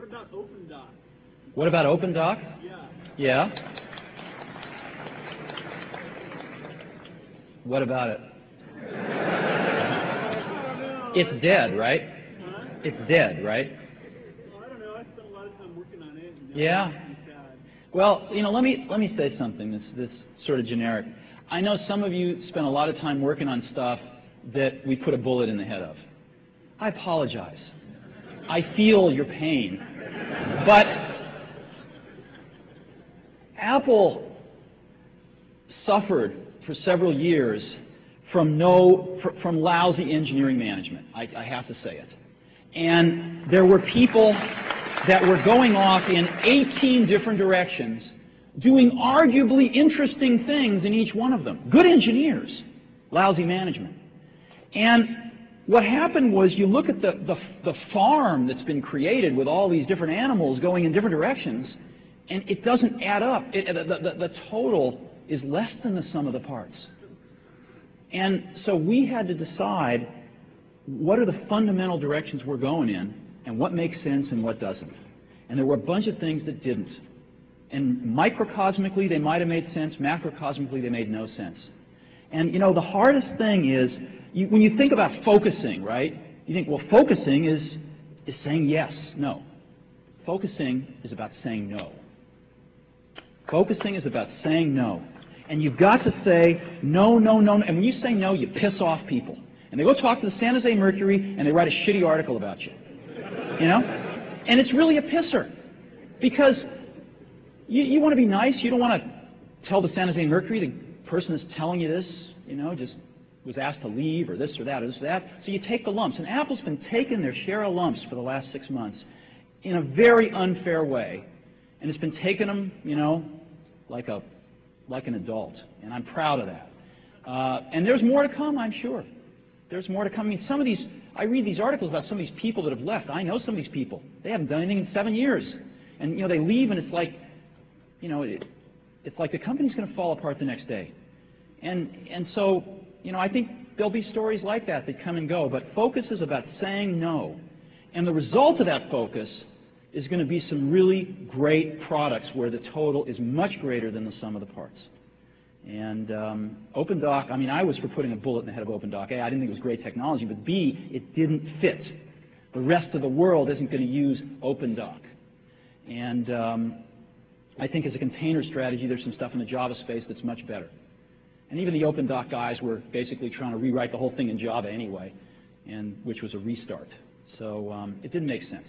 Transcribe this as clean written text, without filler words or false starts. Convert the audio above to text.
What about OpenDoc? What about OpenDoc? Yeah. Yeah. What about it? It's dead, right? Huh? It's dead, right? Well, I don't know. I spent a lot of time working on it. And Yeah. it's sad. Well, you know, let me say something that's sort of generic. I know some of you spend a lot of time working on stuff that we put a bullet in the head of. I apologize. I feel your pain. But Apple suffered for several years from lousy engineering management. I have to say it. And there were people that were going off in 18 different directions, doing arguably interesting things in each one of them. Good engineers, lousy management. And what happened was, you look at the farm that's been created with all these different animals going in different directions, and it doesn't add up. The total is less than the sum of the parts. And so we had to decide what are the fundamental directions we're going in, and what makes sense and what doesn't. And there were a bunch of things that didn't. And microcosmically, they might have made sense. Macrocosmically, they made no sense. And you know, the hardest thing is, when you think about focusing, right? You think, well, focusing is saying yes, no. Focusing is about saying no. Focusing is about saying no. And you've got to say no, no, no. And when you say no, you piss off people. And they go talk to the San Jose Mercury, and they write a shitty article about you. You know? And it's really a pisser. Because you want to be nice. You don't want to tell the San Jose Mercury, the person that's telling you this, you know, just was asked to leave, or this or that or this or that. So you take the lumps. And Apple's been taking their share of lumps for the last 6 months in a very unfair way. And it's been taking them, you know, like an adult. And I'm proud of that. And there's more to come, I'm sure. There's more to come. I mean, some of these, I read these articles about some of these people that have left. I know some of these people. They haven't done anything in 7 years. And, you know, they leave, and it's like, you know, it's like the company's going to fall apart the next day. And so, you know, I think there'll be stories like that that come and go. But focus is about saying no. And the result of that focus is going to be some really great products where the total is much greater than the sum of the parts. And OpenDoc, I mean, I was for putting a bullet in the head of OpenDoc. A, I didn't think it was great technology, but B, it didn't fit. The rest of the world isn't going to use OpenDoc. And I think as a container strategy, there's some stuff in the Java space that's much better. And even the OpenDoc guys were basically trying to rewrite the whole thing in Java anyway, and which was a restart. So it didn't make sense.